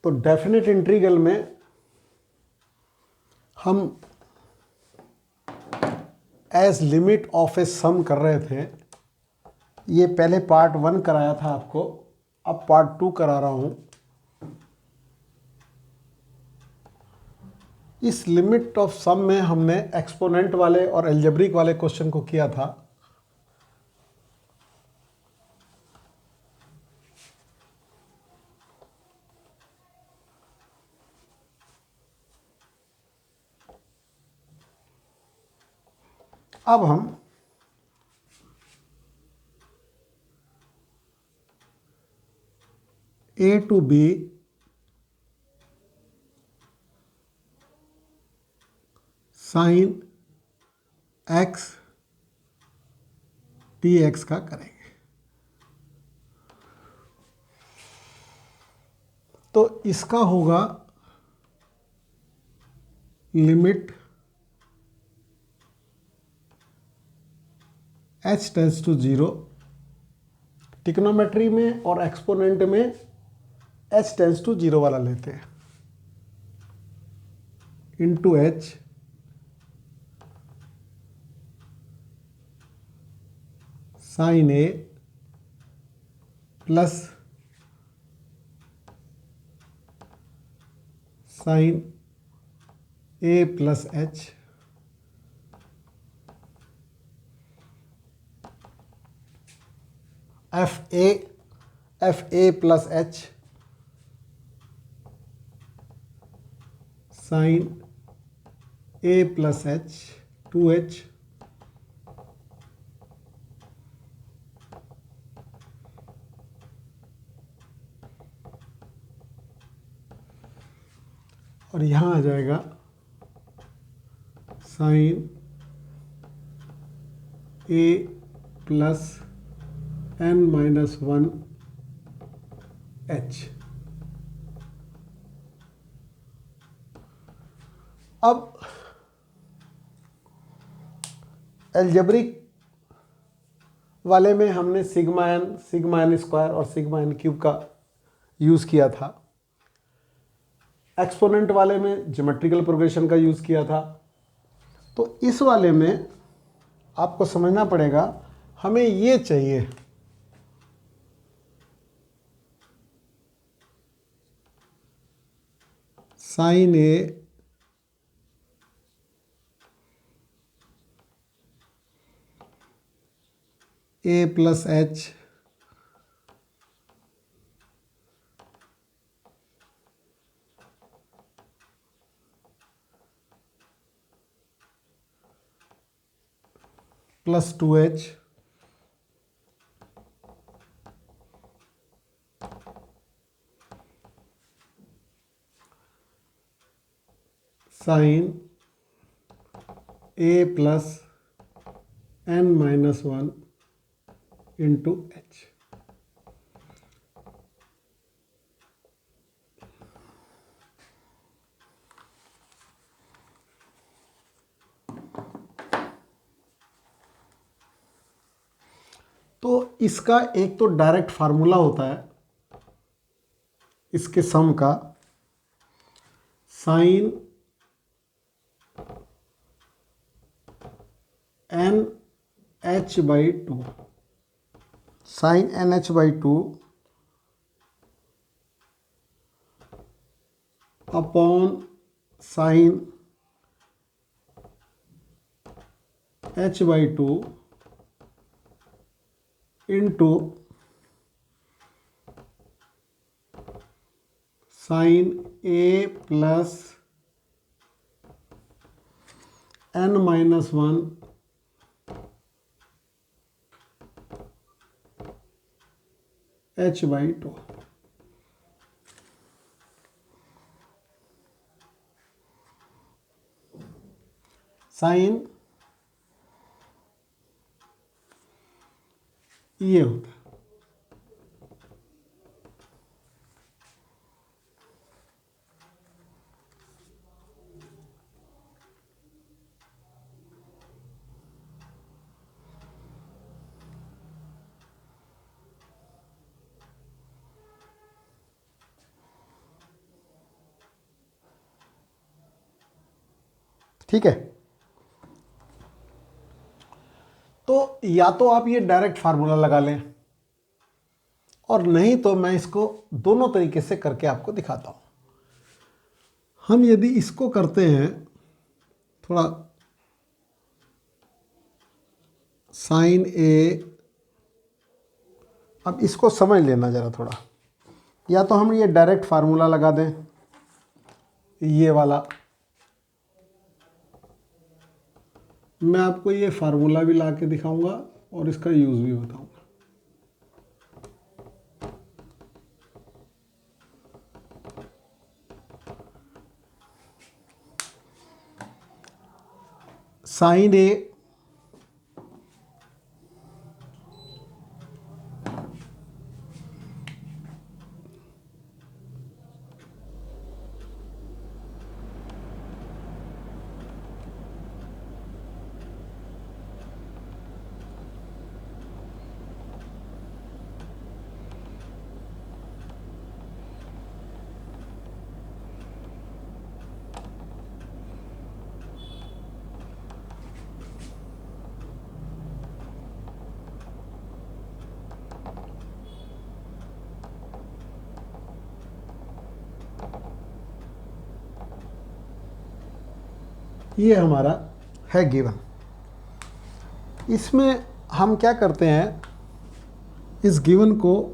तो definite integral में हम एज लिमिट ऑफ ए सम कर रहे थे। ये पहले पार्ट 1 कराया था आपको, अब पार्ट 2 करा रहा हूं। इस लिमिट ऑफ सम में हमने एक्सपोनेंट वाले और एल्जेब्रिक वाले क्वेश्चन को किया था। अब हम A to B sine x d x का करेंगे। तो इसका होगा limit h tends to 0। Trigonometry में और एक्सपोनेंट में h टेंस टू 0 वाला लेते हैं, into h sine A plus sine A plus h F A plus h sine A plus h 2h और यहाँ आ जाएगा sine A plus n minus 1 h। अब एल्जेब्रिक वाले में हमने सिग्मा एन स्क्वायर और सिग्मा एन क्यूब का यूज़ किया था। एक्सपोनेंट वाले में ज्योमेट्रिकल प्रोग्रेशन का यूज़ किया था। तो इस वाले में आपको समझना पड़ेगा, हमें ये चाहिए sine A plus h plus 2h sine A plus n minus 1 into h। तो इसका एक तो डायरेक्ट फार्मूला होता है इसके सम का, sine N H by 2, sine N H by 2 upon sine H by 2 into sine A plus n minus 1 h by 2। Sine ये होता है। ठीक है। तो या तो आप ये डायरेक्ट फार्मूला लगा लें, और नहीं तो मैं इसको दोनों तरीके से करके आपको दिखाता हूं। हम यदि इसको करते हैं, थोड़ा साइन ए, अब इसको समझ लेना ज़रा थोड़ा। या तो हम ये डायरेक्ट फार्मूला लगा दें, ये वाला, मैं आपको ये फार्मूला भी ला के दिखाऊंगा और इसका यूज़ भी बताऊंगा। साइन ए ये हमारा है गिवन। इसमें हम क्या करते हैं, इस गिवन को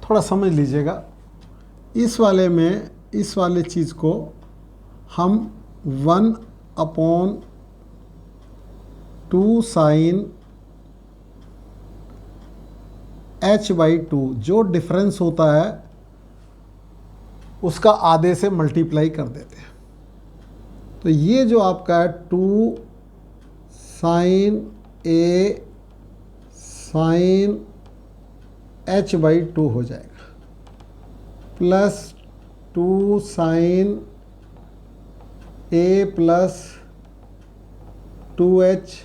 थोड़ा समझ लीजिएगा। इस वाले में, इस वाले चीज़ को हम 1/2 साइन h/2 जो डिफरेंस होता है उसका आधे से मल्टीप्लाई कर देते हैं। तो ये जो आपका है 2 साइन ए साइन h/2 हो जाएगा, plus 2 sine A plus 2h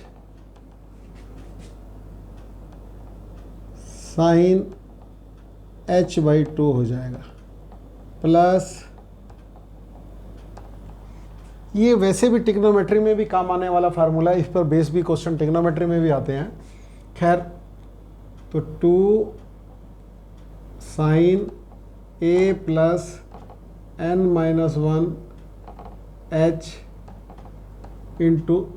sign h/2 हो जाएगा, प्लस ये वैसे भी ट्रिग्नोमेट्री में भी काम आने वाला फार्मूला है, इस पर बेस भी क्वेश्चन ट्रिग्नोमेट्री में भी आते हैं। खैर, तो 2 sine A plus n-1 h into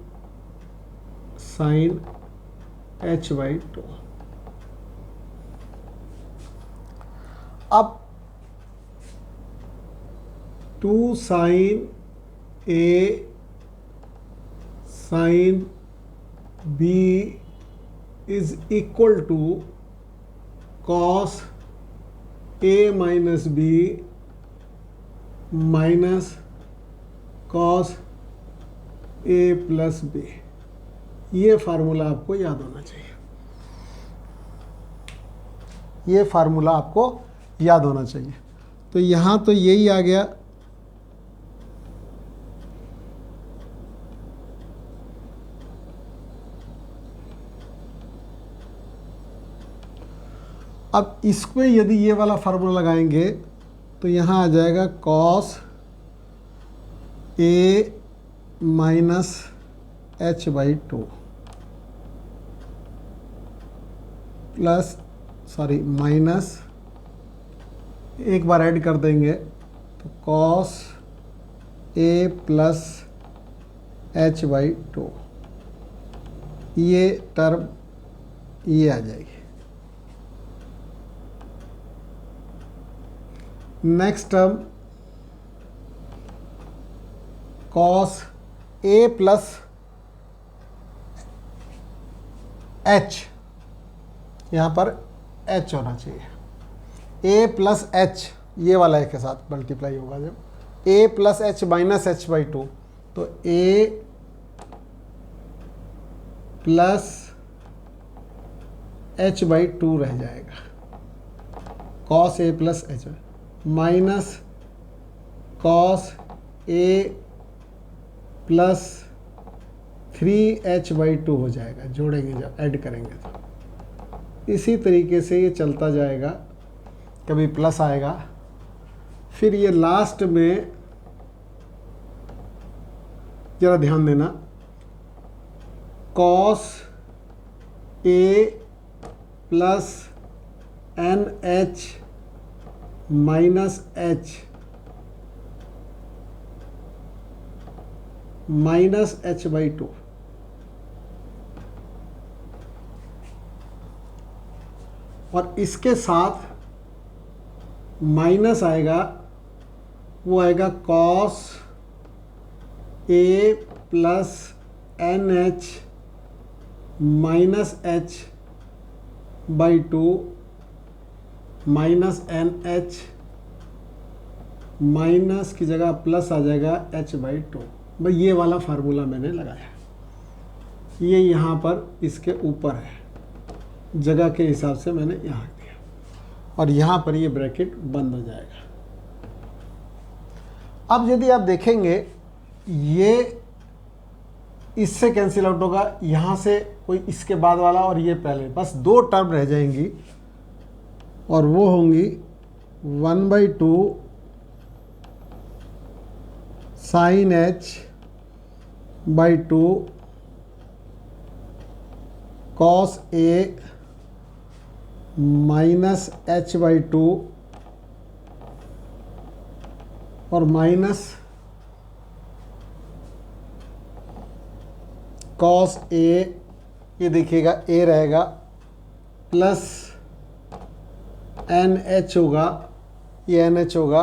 sine h/2। अब 2 sine A sine B is equal to cos A minus B minus cos A plus B. ये फार्मूला आपको याद होना चाहिए, ये फार्मूला आपको याद होना चाहिए। तो यहाँ तो यही आ गया, अब इसमें यदि ये वाला फार्मूला लगाएंगे तो यहाँ आ जाएगा cos A minus h/2 plus minus, एक बार ऐड कर देंगे तो कॉस ए प्लस h/2, ये टर्म ये आ जाएगी। Next term cos A plus h, यहाँ पर h होना चाहिए, a प्लस h ये वाला एक के साथ मल्टीप्लाई होगा जब a plus h minus h/2, तो a प्लस h/2 रह जाएगा, cos a plus h minus cos a plus 3h/2 हो जाएगा, जोड़ेंगे जब ऐड करेंगे तो इसी तरीके से ये चलता जाएगा, कभी प्लस आएगा, फिर ये लास्ट में ज़रा ध्यान देना, cos a plus NH minus H minus H/2, और इसके साथ माइनस आएगा, वो आएगा cos a plus NH minus H/2 minus NH minus की जगह प्लस आ जाएगा H/2। भाई ये वाला फार्मूला मैंने लगाया, ये यहाँ पर इसके ऊपर है, जगह के हिसाब से मैंने यहाँ दिया, और यहाँ पर ये ब्रैकेट बंद हो जाएगा। अब यदि आप देखेंगे ये इससे कैंसिल आउट होगा, यहाँ से कोई इसके बाद वाला और ये पहले, बस दो टर्म रह जाएंगी और वो होंगी 1/2 sin H/2 cos A minus H/2 और माइनस cos A, ये देखिएगा A रहेगा, प्लस NH होगा, ये NH होगा,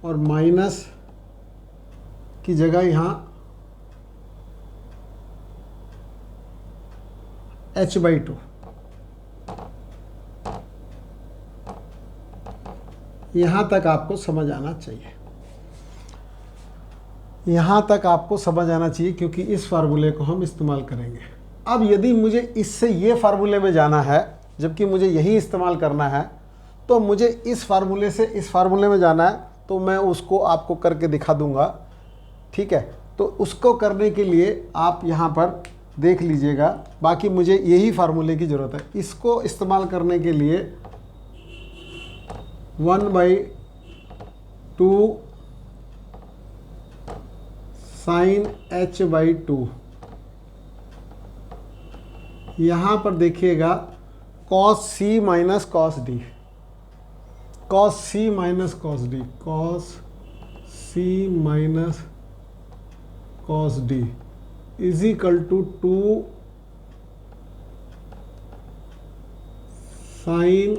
और माइनस की जगह यहाँ H/2। यहाँ तक आपको समझ आना चाहिए, यहाँ तक आपको समझ आना चाहिए, क्योंकि इस फार्मूले को हम इस्तेमाल करेंगे। अब यदि मुझे इससे ये फार्मूले में जाना है, जबकि मुझे यही इस्तेमाल करना है, तो मुझे इस फार्मूले से इस फार्मूले में जाना है, तो मैं उसको आपको करके दिखा दूंगा, ठीक है। तो उसको करने के लिए आप यहाँ पर देख लीजिएगा, बाकी मुझे यही फार्मूले की ज़रूरत है। इसको इस्तेमाल करने के लिए 1/2 sin H/2, यहाँ पर देखिएगा cos C minus cos D, cos C minus cos D, cos C minus cos D is equal to 2 sin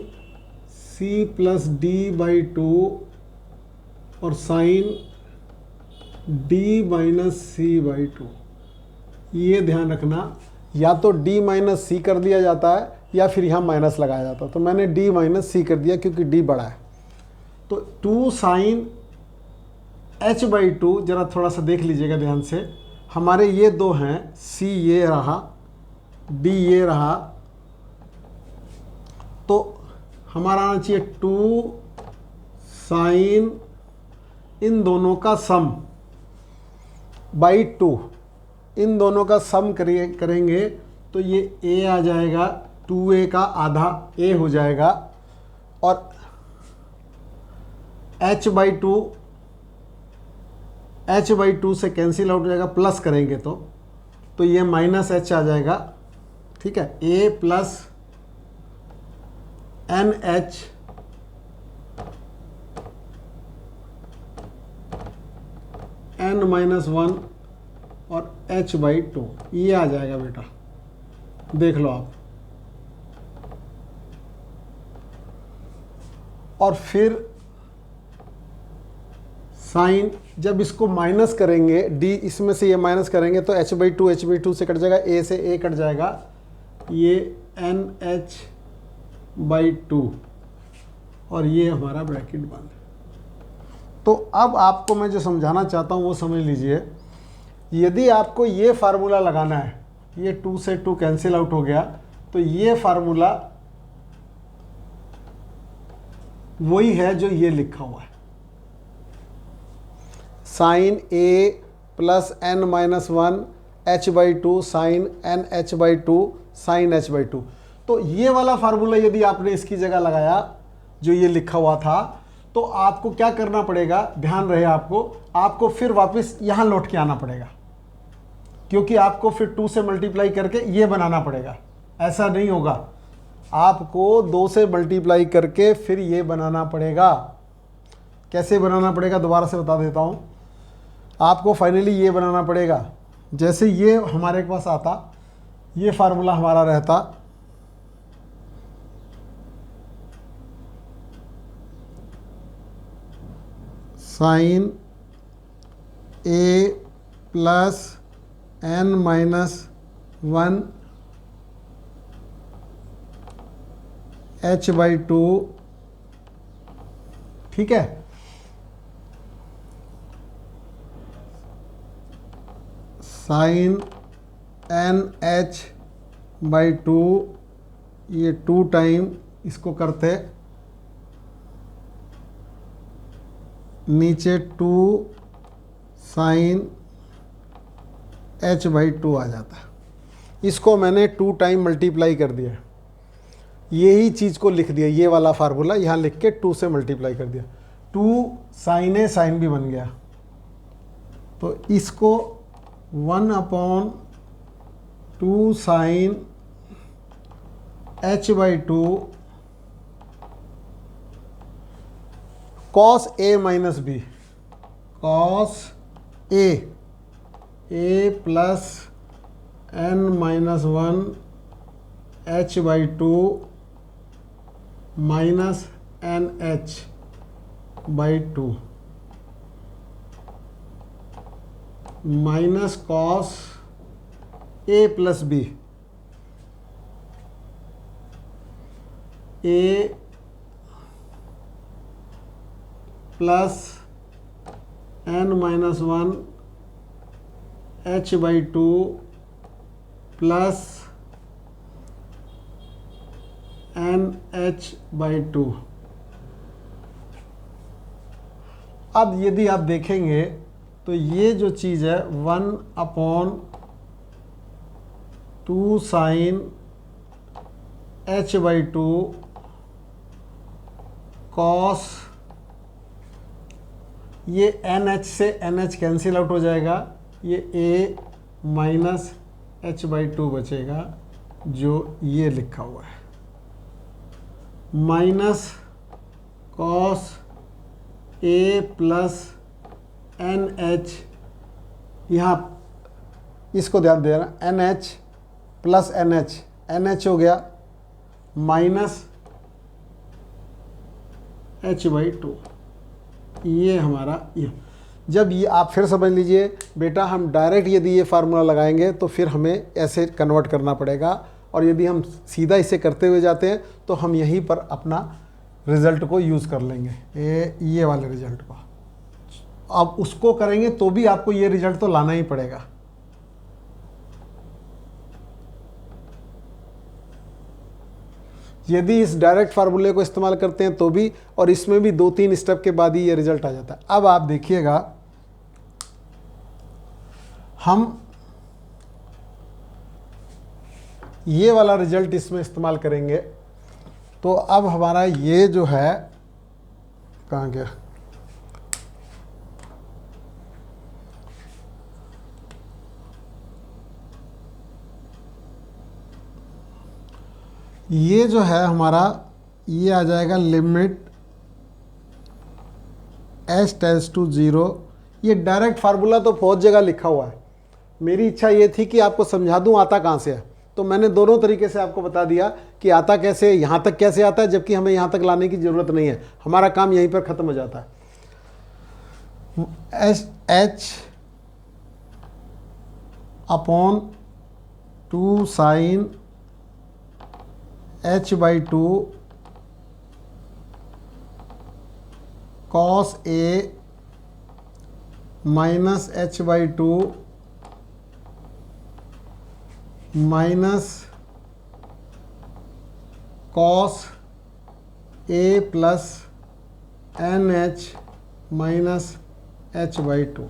C plus D/2 और sin D माइनस C/2। ये ध्यान रखना, या तो D माइनस C कर दिया जाता है या फिर यहाँ माइनस लगाया जाता है, तो मैंने D माइनस C कर दिया क्योंकि D बड़ा है। तो 2 sin H/2, ज़रा थोड़ा सा देख लीजिएगा ध्यान से, हमारे ये दो हैं, C ये रहा, D ये रहा, तो हमारा आना चाहिए 2 sin इन दोनों का सम बाई 2, इन दोनों का सम करेंगे तो ये A आ जाएगा, 2A का आधा A हो जाएगा, और H/2 से कैंसिल आउट हो जाएगा, प्लस करेंगे तो ये माइनस H आ जाएगा, ठीक है। A प्लस NH N-1 और H/2, ये आ जाएगा बेटा, देख लो आप। और फिर साइन, जब इसको माइनस करेंगे, D इसमें से ये माइनस करेंगे तो H/2 से कट जाएगा, A से A कट जाएगा, ये NH/2 और ये हमारा ब्रैकेट बंद। तो अब आपको मैं जो समझाना चाहता हूँ वो समझ लीजिए। यदि आपको ये फार्मूला लगाना है, ये 2 से 2 कैंसिल आउट हो गया, तो ये फार्मूला वही है जो ये लिखा हुआ है, sine A plus N-1 H/2 साइन NH/2 साइन H/2। तो ये वाला फार्मूला यदि आपने इसकी जगह लगाया जो ये लिखा हुआ था, तो आपको क्या करना पड़ेगा, ध्यान रहे आपको फिर वापस यहाँ लौट के आना पड़ेगा, क्योंकि आपको फिर 2 से मल्टीप्लाई करके ये बनाना पड़ेगा। ऐसा नहीं होगा, आपको 2 से मल्टीप्लाई करके फिर ये बनाना पड़ेगा। कैसे बनाना पड़ेगा दोबारा से बता देता हूँ। आपको फाइनली ये बनाना पड़ेगा। जैसे ये हमारे पास आता, ये फार्मूला हमारा रहता sign A plus n minus 1 h/2, ठीक है। साइन NH/2, ये 2 टाइम इसको करते नीचे 2 साइन h/2 आ जाता है। इसको मैंने 2 टाइम मल्टीप्लाई कर दिया, यही चीज़ को लिख दिया, ये वाला फार्मूला यहाँ लिख के 2 से मल्टीप्लाई कर दिया। 2 साइन ए साइन भी बन गया, तो इसको 1/2 sine h/2 cos A minus B, cos A plus n-1 h/2 minus NH/2 minus cos A plus B, A plus n-1 h/2 plus NH/2। अब यदि आप देखेंगे तो ये जो चीज़ है 1/2 साइन h/2 कॉस, ये NH से NH कैंसिल आउट हो जाएगा, ये A माइनस h/2 बचेगा जो ये लिखा हुआ है, minus cos A plus NH, यहाँ इसको ध्यान देना, NH प्लस NH हो गया माइनस h/2, ये हमारा ये। जब ये आप फिर समझ लीजिए बेटा, हम डायरेक्ट यदि ये फार्मूला लगाएंगे तो फिर हमें ऐसे कन्वर्ट करना पड़ेगा, और यदि हम सीधा इसे करते हुए जाते हैं तो हम यहीं पर अपना रिज़ल्ट को यूज़ कर लेंगे, ये वाले रिज़ल्ट को। अब उसको करेंगे तो भी आपको ये रिज़ल्ट तो लाना ही पड़ेगा। यदि इस डायरेक्ट फार्मूले को इस्तेमाल करते हैं तो भी, और इसमें भी 2-3 स्टेप के बाद ही ये रिज़ल्ट आ जाता है। अब आप देखिएगा, हम ये वाला रिज़ल्ट इसमें इस्तेमाल करेंगे, तो अब हमारा ये जो है कहाँ गया, ये जो है हमारा, ये आ जाएगा लिमिट h टेंड्स टू 0। ये डायरेक्ट फार्मूला तो बहुत जगह लिखा हुआ है, मेरी इच्छा ये थी कि आपको समझा दूं आता कहाँ से है, तो मैंने दोनों तरीके से आपको बता दिया कि आता कैसे, यहाँ तक कैसे आता है, जबकि हमें यहाँ तक लाने की ज़रूरत नहीं है, हमारा काम यहीं पर ख़त्म हो जाता है। h/2 sign h/2 cos A minus h/2 minus cos A plus NH minus h/2।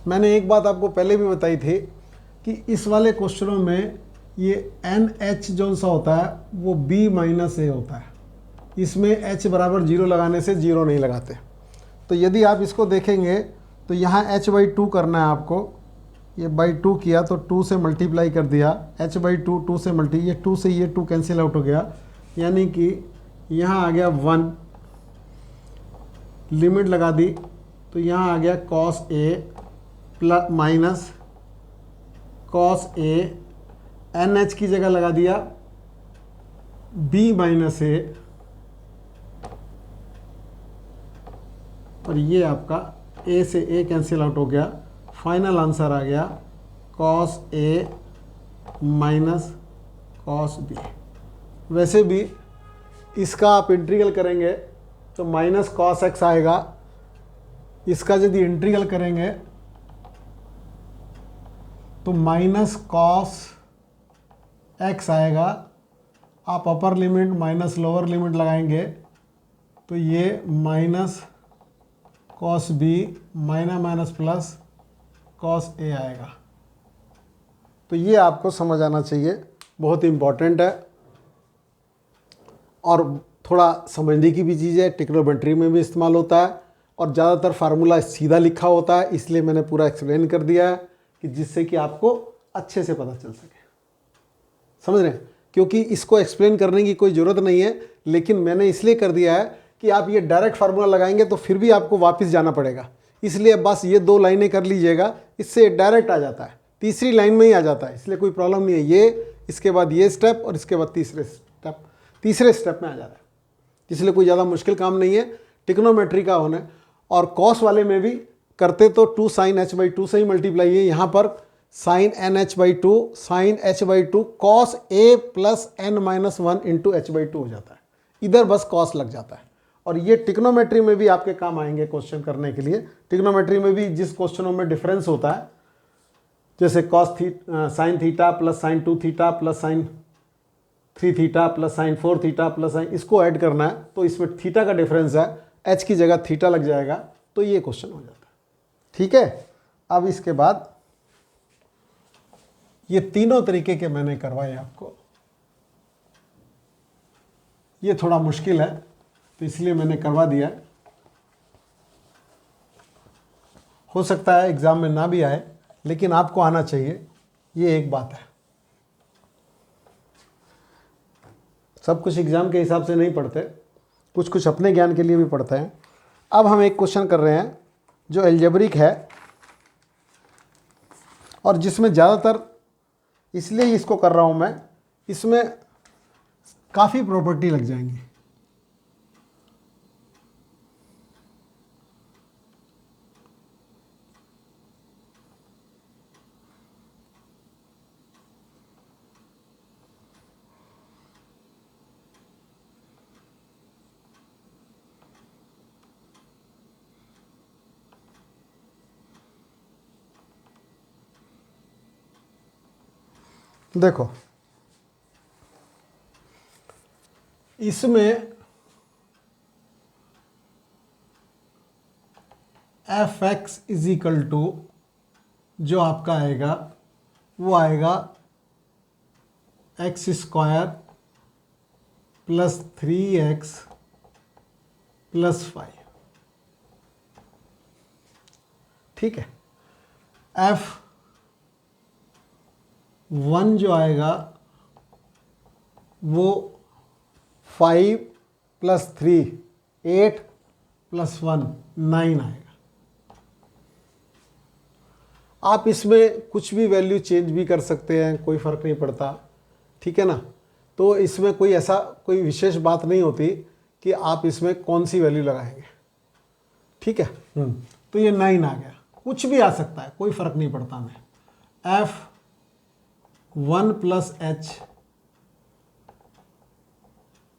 मैंने एक बात आपको पहले भी बताई थी कि इस वाले क्वेश्चनों में ये NH जो सा होता है वो B माइनस ए होता है। इसमें H बराबर 0 लगाने से 0 नहीं लगाते। तो यदि आप इसको देखेंगे तो यहाँ H/2 करना है आपको। ये बाई 2 किया तो 2 से मल्टीप्लाई कर दिया, H/2 2 से मल्टी, ये 2 से ये 2 कैंसिल आउट हो गया, यानी कि यहाँ आ गया 1, लिमिट लगा दी तो यहाँ आ गया cos A plus minus cos A, NH की जगह लगा दिया B माइनस ए, और ये आपका A से A कैंसिल आउट हो गया। फाइनल आंसर आ गया cos A minus cos B। वैसे भी इसका आप इंटीग्रल करेंगे तो माइनस cos x आएगा। इसका यदि इंटीग्रल करेंगे तो माइनस cos x आएगा। आप upper limit minus lower limit लगाएंगे तो ये minus cos B minus minus plus cos A आएगा। तो ये आपको समझ आना चाहिए, बहुत इम्पॉर्टेंट है और थोड़ा समझने की भी चीज़ है। ट्रिग्नोमेट्री में भी इस्तेमाल होता है और ज़्यादातर फार्मूला सीधा लिखा होता है, इसलिए मैंने पूरा एक्सप्लेन कर दिया है कि जिससे कि आपको अच्छे से पता चल सके। समझ रहे हैं? क्योंकि इसको एक्सप्लेन करने की कोई ज़रूरत नहीं है, लेकिन मैंने इसलिए कर दिया है कि आप ये डायरेक्ट फार्मूला लगाएंगे तो फिर भी आपको वापस जाना पड़ेगा। इसलिए बस ये 2 लाइनें कर लीजिएगा, इससे डायरेक्ट आ जाता है, तीसरी लाइन में ही आ जाता है, इसलिए कोई प्रॉब्लम नहीं है। ये इसके बाद ये स्टेप और इसके बाद तीसरे स्टेप में आ जाता है, इसलिए कोई ज़्यादा मुश्किल काम नहीं है ट्रिग्नोमेट्री का होना। और कॉस वाले में भी करते तो 2 sin h/2 से ही मल्टीप्लाई है। यहाँ पर sin NH/2 sin h/2 cos A plus n-1 into h/2 हो जाता है, इधर बस कॉस लग जाता है। और ये ट्रिग्नोमेट्री में भी आपके काम आएंगे क्वेश्चन करने के लिए। ट्रिग्नोमेट्री में भी जिस क्वेश्चनों में डिफरेंस होता है, जैसे sin theta plus sin 2 theta plus sin 3 theta plus sin 4 theta plus sin, इसको ऐड करना है तो इसमें थीटा का डिफरेंस है, h की जगह थीटा लग जाएगा, तो ये क्वेश्चन हो जाता है। ठीक है, अब इसके बाद ये तीनों तरीके के मैंने करवाए आपको। ये थोड़ा मुश्किल है तो इसलिए मैंने करवा दिया। हो सकता है एग्जाम में ना भी आए, लेकिन आपको आना चाहिए, ये एक बात है। सब कुछ एग्जाम के हिसाब से नहीं पढ़ते, कुछ कुछ अपने ज्ञान के लिए भी पढ़ते हैं। अब हम एक क्वेश्चन कर रहे हैं जो एल्जेब्रिक है और जिसमें ज़्यादातर इसलिए ही इसको कर रहा हूँ मैं, इसमें काफ़ी प्रॉपर्टी लग जाएंगी। देखो, इसमें f(x) इज इक्वल टू जो आपका आएगा वो आएगा x² प्लस 3x प्लस 5। ठीक है, f(1) जो आएगा वो 5 प्लस 3 8 प्लस 1 9 आएगा। आप इसमें कुछ भी वैल्यू चेंज भी कर सकते हैं, कोई फ़र्क नहीं पड़ता। ठीक है ना, तो इसमें कोई ऐसा कोई विशेष बात नहीं होती कि आप इसमें कौन सी वैल्यू लगाएंगे। ठीक है, तो ये 9 आ गया, कुछ भी आ सकता है, कोई फ़र्क नहीं पड़ता हमें। f(1) plus h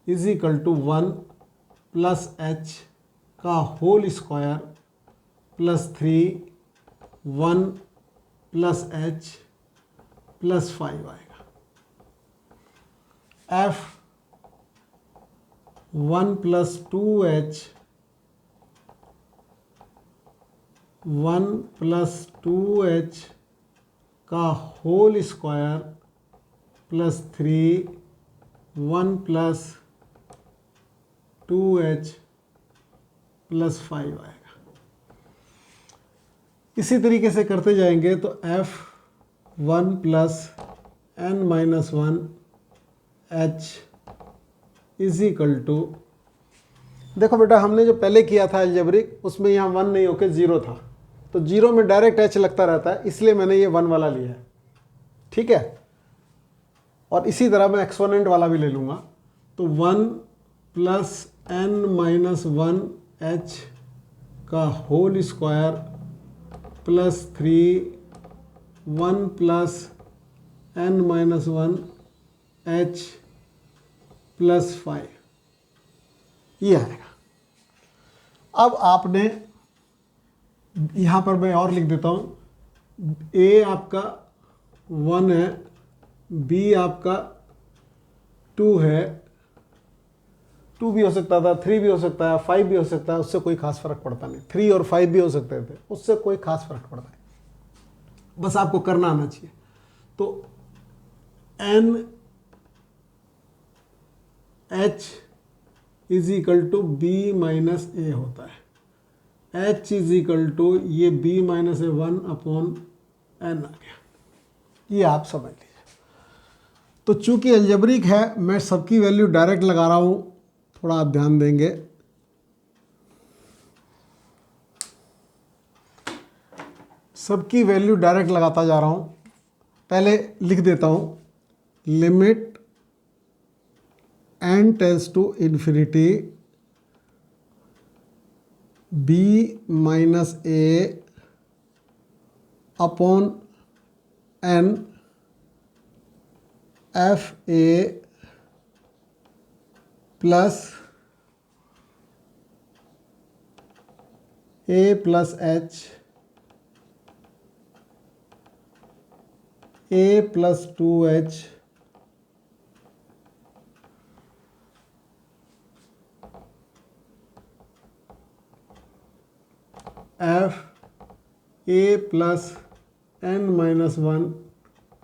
is equal to 1 plus h का whole square plus 3 1 plus h plus 5 आएगा। f(1) plus 2h 1 plus 2h का whole square plus 3 1 plus 2h plus 5 आएगा। इसी तरीके से करते जाएंगे तो f1 plus n minus 1 h is equal to, देखो बेटा हमने जो पहले किया था अलजेब्रिक उसमें यहाँ 1 नहीं होके 0 था, तो 0 में डायरेक्ट h लगता रहता है, इसलिए मैंने ये 1 वाला लिया है। ठीक है, और इसी तरह मैं एक्सपोनेंट वाला भी ले लूँगा, तो 1 प्लस n माइनस 1 h का whole square plus 3 1 plus n minus 1 h plus 5, ये आएगा। अब आपने यहाँ पर मैं और लिख देता हूँ, a आपका 1 है, b आपका 2 है, 2 भी हो सकता था, 3 भी हो सकता है, 5 भी हो सकता है, उससे कोई खास फर्क पड़ता नहीं। 3 और 5 भी हो सकते थे, उससे कोई खास फर्क पड़ता नहीं, बस आपको करना आना चाहिए। तो n h is equal to B minus A होता है। h इज इक्वल टू ये b माइनस ए 1 अपॉन n आ गया, ये आप समझ लीजिए। तो चूंकि अलजेब्रिक है, मैं सबकी वैल्यू डायरेक्ट लगा रहा हूँ, थोड़ा आप ध्यान देंगे। सबकी वैल्यू डायरेक्ट लगाता जा रहा हूँ। पहले लिख देता हूँ, limit n tends to infinity b minus A upon n f a plus a plus h a plus 2h f a plus n minus 1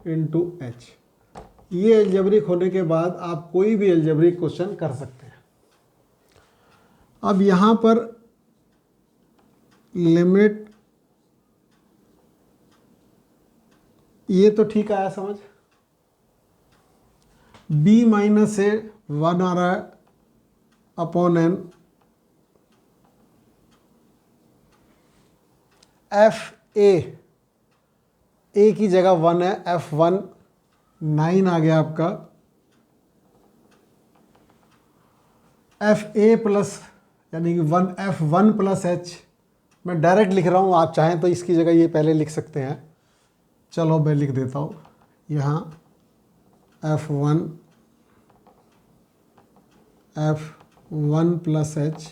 into h। ये अलजेब्रिक होने के बाद आप कोई भी अलजेब्रिक क्वेश्चन कर सकते हैं। अब यहाँ पर लिमिट, ये तो ठीक आया समझ, b माइनस से 1 आ रहा है अपॉन n, f a की जगह 1 है, f1 9 आ गया आपका, एफ ए प्लस यानी कि f1 प्लस h, मैं डायरेक्ट लिख रहा हूँ, आप चाहें तो इसकी जगह ये पहले लिख सकते हैं। चलो मैं लिख देता हूँ यहाँ f1 plus h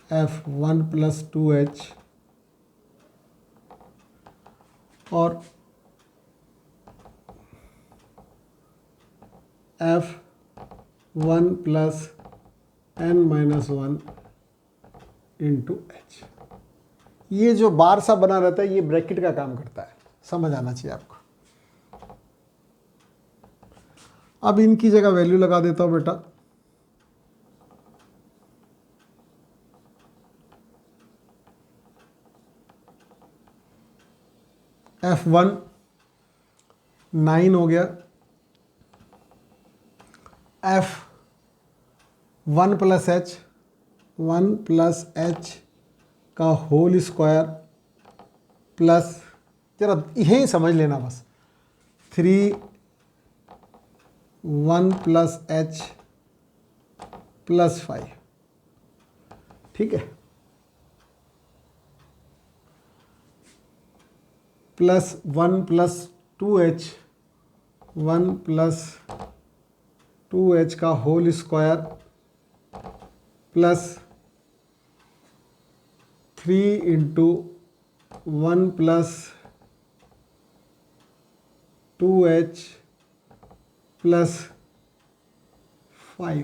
f1 plus 2h और f1 plus n minus 1 into h। ये जो बार सा बना रहता है, ये ब्रैकेट का काम करता है, समझ आना चाहिए आपको। अब इनकी जगह वैल्यू लगा देता हूँ बेटा, f1 9 हो गया, f1 plus h 1 plus h का होल स्क्वायर प्लस, जरा यही समझ लेना बस, 3 1 प्लस h प्लस 5, ठीक है, plus 1 plus 2h 1 plus 2h का whole square plus 3 into 1 plus 2h plus 5,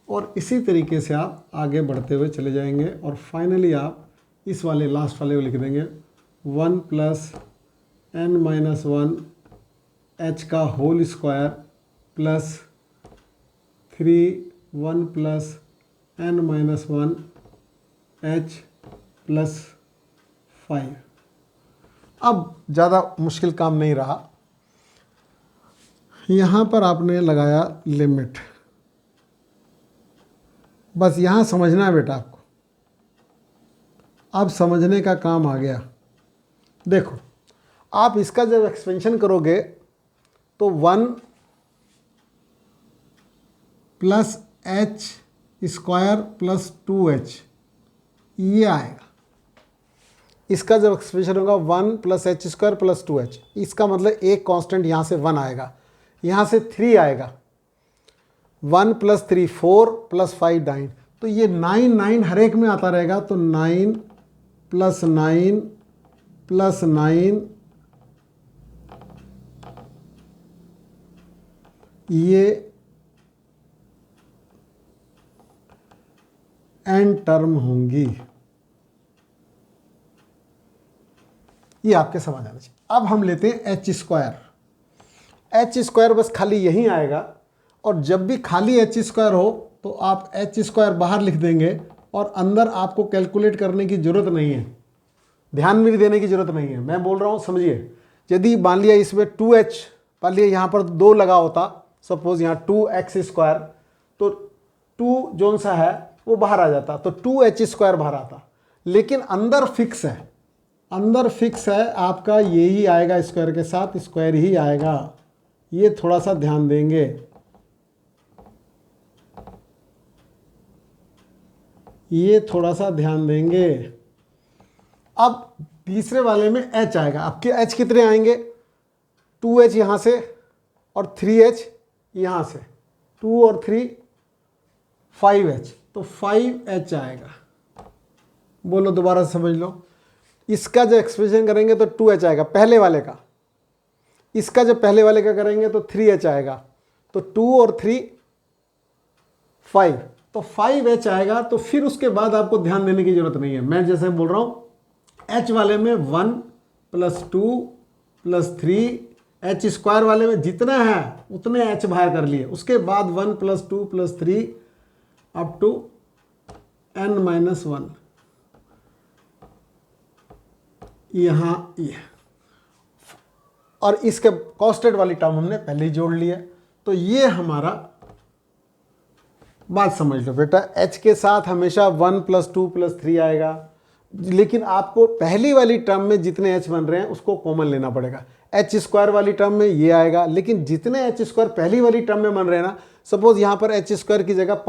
और इसी तरीके से आप आगे बढ़ते हुए चले जाएंगे और फाइनली आप इस वाले लास्ट वाले को लिख देंगे 1 प्लस n माइनस 1 h का whole square plus 1 plus n minus 1 h plus 5। अब ज़्यादा मुश्किल काम नहीं रहा, यहाँ पर आपने लगाया लिमिट, बस यहाँ समझना है बेटा आपको। अब समझने का काम आ गया। देखो आप इसका जब एक्सपेंशन करोगे तो 1 plus H square plus 2h ये आएगा। इसका जब एक्सप्रेशन होगा 1 plus H square plus 2h, इसका मतलब एक कांस्टेंट यहाँ से 1 आएगा, यहाँ से 3 आएगा, 1 प्लस 3 4 प्लस 5 9, तो ये 9 हर एक में आता रहेगा। तो 9 प्लस 9 प्लस 9 ये n टर्म होंगी। ये आपके समझ आना चाहिए। अब हम लेते हैं एच स्क्वायर। एच स्क्वायर बस खाली यहीं आएगा, और जब भी खाली एच स्क्वायर हो तो आप एच स्क्वायर बाहर लिख देंगे और अंदर आपको कैलकुलेट करने की ज़रूरत नहीं है, ध्यान भी देने की ज़रूरत नहीं है। मैं बोल रहा हूँ समझिए, यदि मान लिया इसमें 2h, मान लिया यहाँ पर 2 लगा होता, सपोज यहाँ 2x स्क्वायर, तो 2 जोन सा है वो बाहर आ जाता, तो 2h स्क्वायर बाहर आता। लेकिन अंदर फिक्स है, अंदर फिक्स है आपका यही आएगा, स्क्वायर के साथ स्क्वायर ही आएगा। ये थोड़ा सा ध्यान देंगे। ये थोड़ा सा ध्यान देंगे। अब तीसरे वाले में h आएगा। आपके h कितने आएंगे? 2h यहाँ से और 3h यहाँ से, 2 और 3 5h, तो 5h आएगा। बोलो दोबारा समझ लो। इसका जो एक्सप्रेशन करेंगे तो 2h आएगा पहले वाले का, इसका जब पहले वाले का करेंगे तो 3h आएगा, तो 2 और 3 5, तो 5h आएगा। तो फिर उसके बाद आपको ध्यान देने की जरूरत नहीं है। मैं जैसे बोल रहा हूँ, h वाले में 1 प्लस 2 प्लस 3, h स्क्वायर वाले में जितना है उतने h बाहर कर लिए, उसके बाद 1 plus 2 plus 3 up to n minus 1, यहाँ ये, और इसके कॉस्टेड वाली टर्म हमने पहले ही जोड़ लिया। तो ये हमारा, बात समझ लो बेटा, h के साथ हमेशा 1 प्लस 2 प्लस 3 आएगा, लेकिन आपको पहली वाली टर्म में जितने h बन रहे हैं उसको कॉमन लेना पड़ेगा। h स्क्वायर वाली टर्म में ये आएगा, लेकिन जितने h स्क्वायर पहली वाली टर्म में बन रहे हैं ना, सपोज यहाँ पर h स्क्वायर की जगह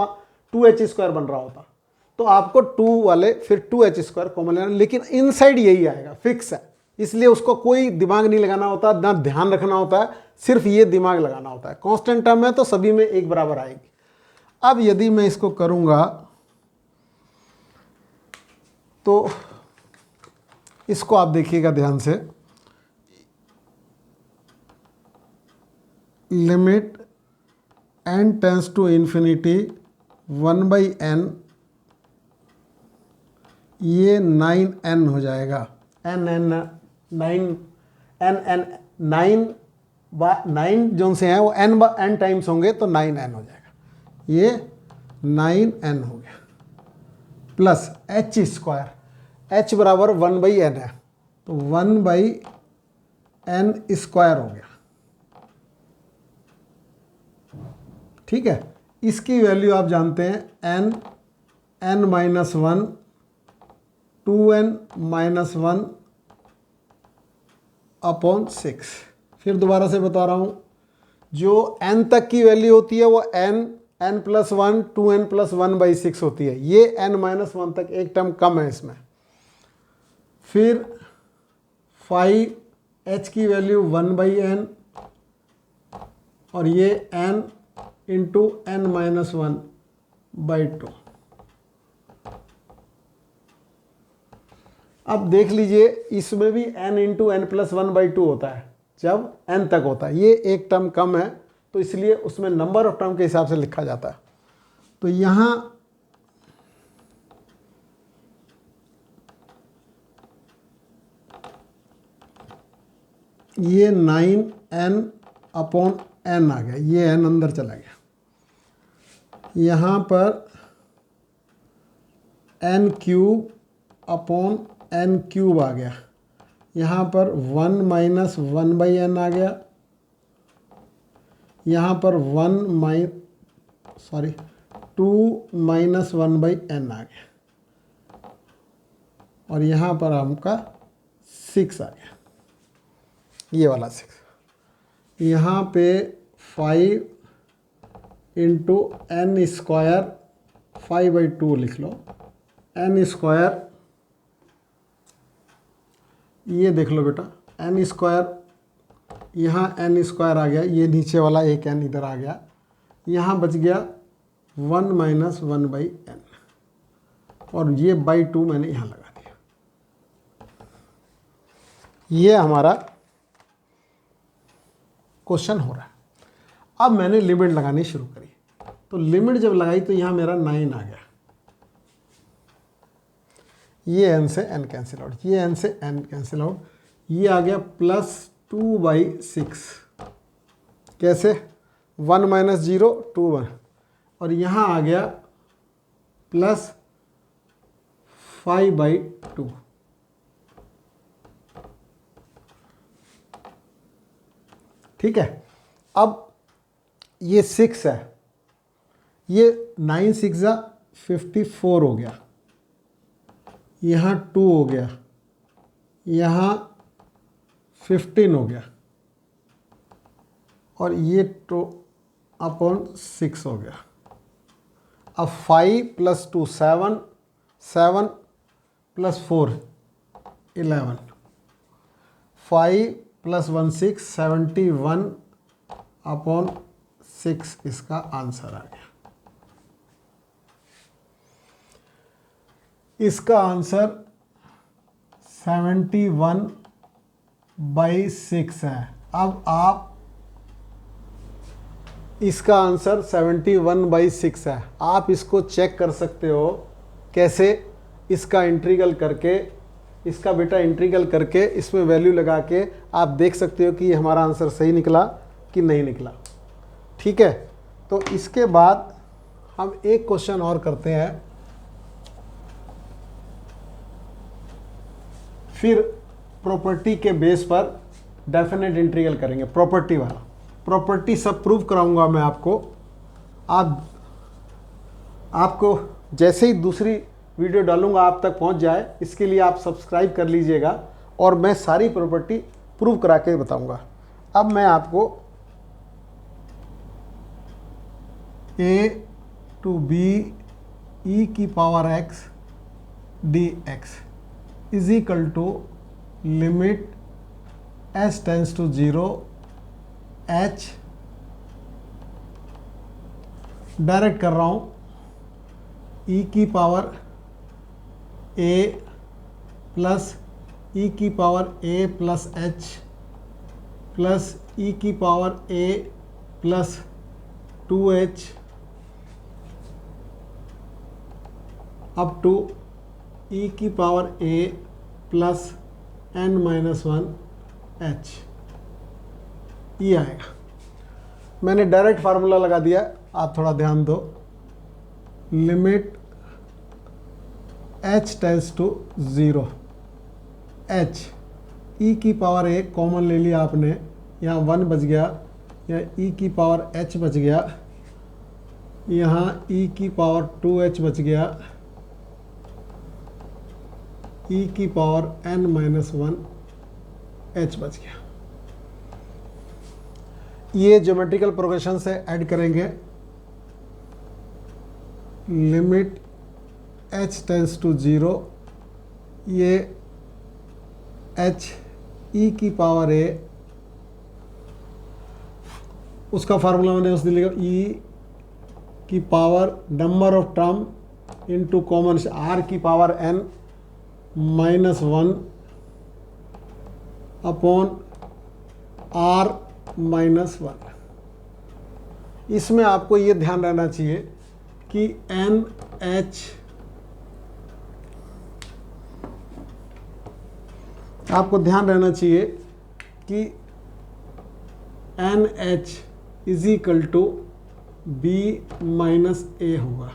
2h स्क्वायर बन रहा होता, तो आपको 2 वाले फिर 2h स्क्वायर कॉमन लेना, लेकिन इनसाइड यही आएगा, फिक्स है। इसलिए उसको कोई दिमाग नहीं लगाना होता, ना ध्यान रखना होता है, सिर्फ ये दिमाग लगाना होता है। कांस्टेंट टर्म है तो सभी में एक बराबर आएगी। अब यदि मैं इसको करूँगा तो इसको आप देखिएगा ध्यान से, limit n tends to infinity 1/n, ये 9n हो जाएगा। नाइन जो से हैं वो n टाइम्स होंगे तो 9n हो जाएगा। ये 9n हो गया, प्लस h स्क्वायर, h बराबर 1/n है, तो 1/n स्क्वायर हो गया। ठीक है, इसकी वैल्यू आप जानते हैं n minus 1, 2n minus 1 upon 6। फिर दोबारा से बता रहा हूँ, जो n तक की वैल्यू होती है वो n प्लस 1 2n प्लस 1/6 होती है। ये n माइनस 1 तक एक टर्म कम है इसमें। फिर 5h की वैल्यू 1/n, और ये n इंटू n माइनस 1/2। अब देख लीजिए, इसमें भी n इंटू n प्लस 1/2 होता है जब n तक होता है। ये एक टर्म कम है तो इसलिए उसमें नंबर ऑफ टर्म के हिसाब से लिखा जाता है। तो यहाँ ये 9n/n आ गया, ये n अंदर चला गया। यहाँ पर n³ आ गया। यहाँ पर 1 - 1/n आ गया। यहाँ पर 2 - 1/n आ गया। और यहाँ पर आपका 6 आ गया, ये वाला 6। यहाँ पे 5 × n², 5/2 लिख लो। n², ये देख लो बेटा, n², यहाँ n² आ गया, ये नीचे वाला एक n इधर आ गया। यहाँ बच गया 1 - 1/n, और ये /2 मैंने यहाँ लगा दिया। ये हमारा क्वेश्चन हो रहा है। अब मैंने लिमिट लगानी शुरू करी, तो लिमिट जब लगाई तो यहाँ मेरा 9 आ गया। ये n से n कैंसिल आउट, ये n से n कैंसिल आउट, ये आ गया +2/6। कैसे? 1 - 0 2 1, और यहाँ आ गया +5/2। ठीक है। अब ये 6 है, ये 9 × 6 = 54 हो गया। यहाँ 2 हो गया, यहाँ 15 हो गया, और ये 2/6 हो गया। अब 5 + 2 7, 7 + 4 11, 5 + 1 6, 71/6 इसका आंसर आ गया। इसका आंसर 71/6 है। अब आप, इसका आंसर 71/6 है। आप इसको चेक कर सकते हो कैसे? इसका इंटीग्रल करके, इसका बेटा इंटीग्रल करके इसमें वैल्यू लगा के आप देख सकते हो कि ये हमारा आंसर सही निकला कि नहीं निकला। ठीक है, तो इसके बाद हम एक क्वेश्चन और करते हैं, फिर प्रॉपर्टी के बेस पर डेफिनेट इंटीग्रल करेंगे। प्रॉपर्टी वाला, प्रॉपर्टी सब प्रूव कराऊंगा मैं आपको। आपको जैसे ही दूसरी वीडियो डालूंगा आप तक पहुंच जाए, इसके लिए आप सब्सक्राइब कर लीजिएगा, और मैं सारी प्रॉपर्टी प्रूव करा के बताऊंगा। अब मैं आपको a to b e⁻x dx is equal to limit s tends to 0 h, direct कर रहा हूँ, e⁻a plus e⁻a plus h plus e⁻a plus 2h up to e⁻a plus n-1h, ये आएगा। मैंने डायरेक्ट फार्मूला लगा दिया, आप थोड़ा ध्यान दो। Limit h tends to 0, h e⁻a common ले लिया आपने, यहाँ 1 बच गया, यहाँ e⁻h बच गया, यहाँ e⁻2h बच गया, e⁻n-1h बच गया। ये ज्योमेट्रिकल प्रोग्रेशन से ऐड करेंगे। लिमिट h टेंस टू 0, ये h e⁻a, उसका फार्मूला मैंने उस दिन लिखा, e⁻ number of term into common r⁻n-1 upon r-1। इसमें आपको ये ध्यान रहना चाहिए कि NH, आपको ध्यान रहना चाहिए कि N H is equal to B minus A होगा,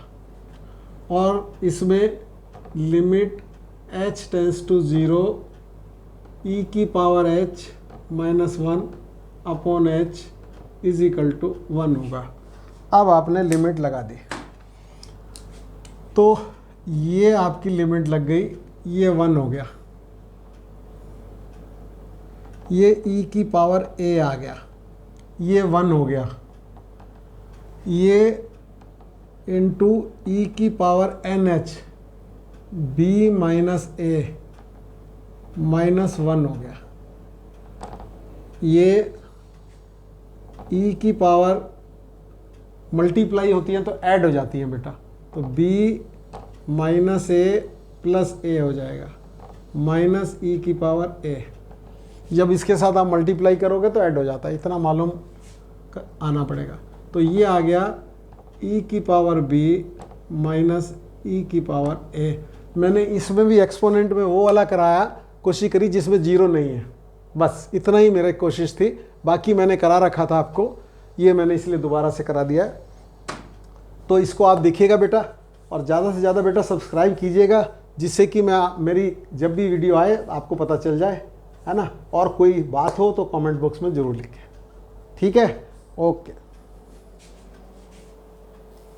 और इसमें limit h tends to 0 e की power h minus 1 upon h is equal to 1 होगा। अब आपने लिमिट लगा दी, तो ये आपकी लिमिट लग गई, ये 1 हो गया, ये e की पावर a आ गया, ये 1 हो गया, ये इंटू e की power nh b minus a minus 1 हो गया, ये e की पावर मल्टीप्लाई होती है तो ऐड हो जाती है बेटा, तो b minus a plus a हो जाएगा, माइनस e की पावर a। जब इसके साथ आप मल्टीप्लाई करोगे तो ऐड हो जाता है, इतना मालूम आना पड़ेगा। तो ये आ गया e की पावर b माइनस e की पावर a। मैंने इसमें भी एक्सपोनेंट में वो वाला कराया, कोशिश करी जिसमें 0 नहीं है, बस इतना ही मेरी कोशिश थी, बाकी मैंने करा रखा था आपको, ये मैंने इसलिए दोबारा से करा दिया है। तो इसको आप देखिएगा बेटा, और ज़्यादा से ज़्यादा बेटा सब्सक्राइब कीजिएगा, जिससे कि मेरी जब भी वीडियो आए आपको पता चल जाए, है ना। और कोई बात हो तो कमेंट बॉक्स में ज़रूर लिखें, ठीक है। ओके।